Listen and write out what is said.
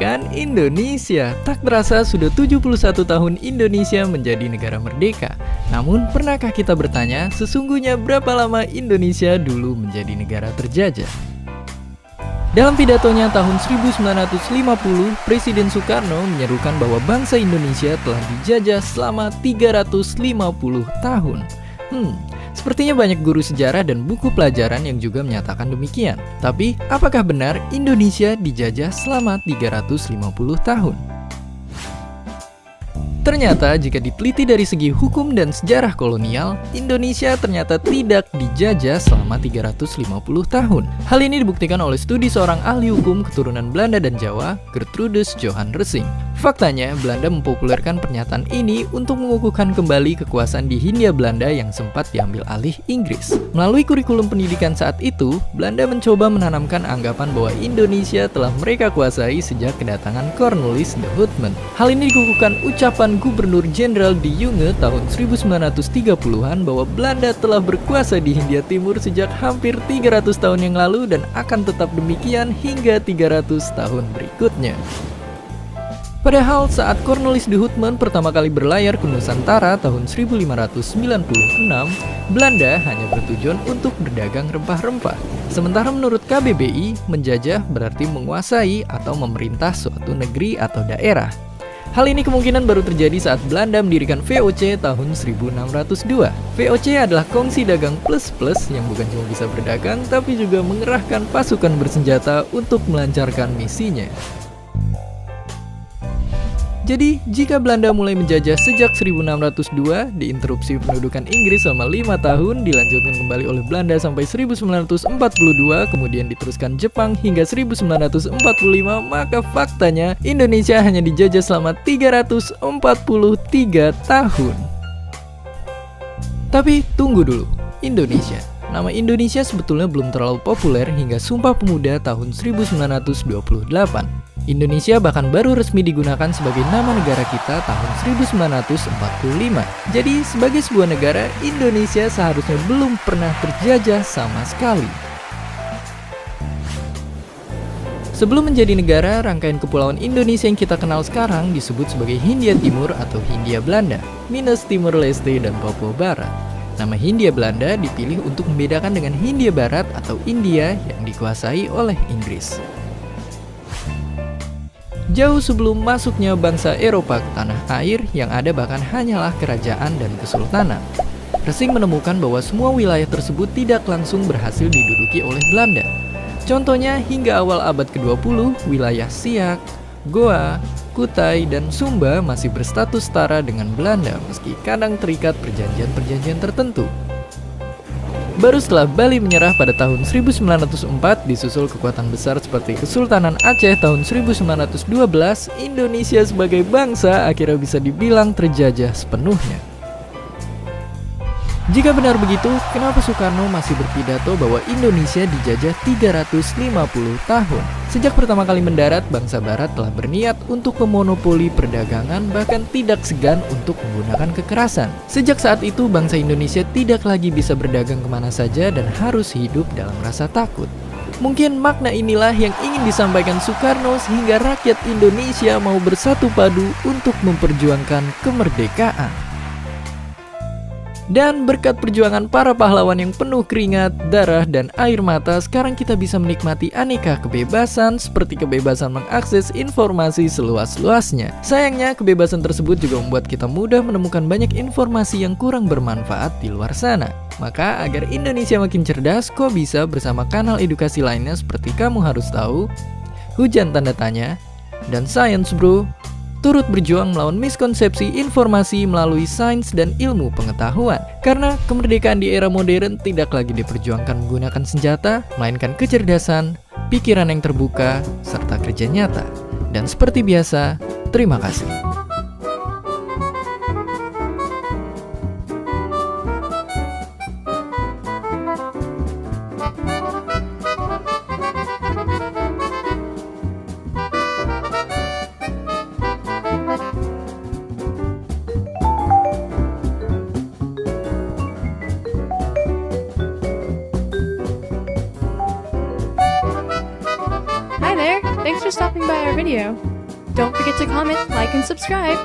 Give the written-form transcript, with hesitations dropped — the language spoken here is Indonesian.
kemerdekaan Indonesia. Tak terasa sudah 71 tahun Indonesia menjadi negara merdeka. Namun, pernahkah kita bertanya sesungguhnya berapa lama Indonesia dulu menjadi negara terjajah? Dalam pidatonya tahun 1950, Presiden Soekarno menyerukan bahwa bangsa Indonesia telah dijajah selama 350 tahun. Sepertinya banyak guru sejarah dan buku pelajaran yang juga menyatakan demikian. Tapi, apakah benar Indonesia dijajah selama 350 tahun? Ternyata jika diteliti dari segi hukum dan sejarah kolonial, Indonesia ternyata tidak dijajah selama 350 tahun. Hal ini dibuktikan oleh studi seorang ahli hukum keturunan Belanda dan Jawa, Gertrudis Johan Resing. Faktanya, Belanda mempopulerkan pernyataan ini untuk mengukuhkan kembali kekuasaan di Hindia Belanda yang sempat diambil alih Inggris. Melalui kurikulum pendidikan saat itu, Belanda mencoba menanamkan anggapan bahwa Indonesia telah mereka kuasai sejak kedatangan Cornelis de Houtman. Hal ini dikukuhkan ucapan Gubernur Jenderal de Junge tahun 1930-an bahwa Belanda telah berkuasa di Hindia Timur sejak hampir 300 tahun yang lalu dan akan tetap demikian hingga 300 tahun berikutnya. Padahal saat Cornelis de Houtman pertama kali berlayar ke Nusantara tahun 1596, Belanda hanya bertujuan untuk berdagang rempah-rempah. Sementara menurut KBBI, menjajah berarti menguasai atau memerintah suatu negeri atau daerah. Hal ini kemungkinan baru terjadi saat Belanda mendirikan VOC tahun 1602. VOC adalah kongsi dagang plus-plus yang bukan cuma bisa berdagang, tapi juga mengerahkan pasukan bersenjata untuk melancarkan misinya. Jadi, jika Belanda mulai menjajah sejak 1602, diinterupsi pendudukan Inggris selama 5 tahun, dilanjutkan kembali oleh Belanda sampai 1942, kemudian diteruskan Jepang hingga 1945, maka faktanya Indonesia hanya dijajah selama 343 tahun. Tapi, tunggu dulu, Indonesia. Nama Indonesia sebetulnya belum terlalu populer hingga Sumpah Pemuda tahun 1928. Indonesia bahkan baru resmi digunakan sebagai nama negara kita tahun 1945. Jadi, sebagai sebuah negara, Indonesia seharusnya belum pernah terjajah sama sekali. Sebelum menjadi negara, rangkaian kepulauan Indonesia yang kita kenal sekarang disebut sebagai Hindia Timur atau Hindia Belanda, minus Timur Leste dan Papua Barat. Nama Hindia Belanda dipilih untuk membedakan dengan Hindia Barat atau India yang dikuasai oleh Inggris. Jauh sebelum masuknya bangsa Eropa ke tanah air, yang ada bahkan hanyalah kerajaan dan kesultanan. Resing menemukan bahwa semua wilayah tersebut tidak langsung berhasil diduduki oleh Belanda. Contohnya, hingga awal abad ke-20, wilayah Siak, Goa, Kutai, dan Sumba masih berstatus setara dengan Belanda, meski kadang terikat perjanjian-perjanjian tertentu. Baru setelah Bali menyerah pada tahun 1904, disusul kekuatan besar seperti Kesultanan Aceh tahun 1912, Indonesia sebagai bangsa akhirnya bisa dibilang terjajah sepenuhnya. Jika benar begitu, kenapa Soekarno masih berpidato bahwa Indonesia dijajah 350 tahun? Sejak pertama kali mendarat, bangsa Barat telah berniat untuk memonopoli perdagangan, bahkan tidak segan untuk menggunakan kekerasan. Sejak saat itu, bangsa Indonesia tidak lagi bisa berdagang kemana saja dan harus hidup dalam rasa takut. Mungkin makna inilah yang ingin disampaikan Soekarno sehingga rakyat Indonesia mau bersatu padu untuk memperjuangkan kemerdekaan. Dan berkat perjuangan para pahlawan yang penuh keringat, darah, dan air mata, sekarang kita bisa menikmati aneka kebebasan seperti kebebasan mengakses informasi seluas-luasnya. Sayangnya, kebebasan tersebut juga membuat kita mudah menemukan banyak informasi yang kurang bermanfaat di luar sana. Maka, agar Indonesia makin cerdas, kok bisa bersama kanal edukasi lainnya seperti Kamu Harus Tahu, Hujan Tanda Tanya, dan Science Bro, turut berjuang melawan miskonsepsi informasi melalui sains dan ilmu pengetahuan. Karena kemerdekaan di era modern tidak lagi diperjuangkan menggunakan senjata, melainkan kecerdasan, pikiran yang terbuka, serta kerja nyata. Dan seperti biasa, terima kasih. Hi there! Thanks for stopping by our video. Don't forget to comment, like, and subscribe.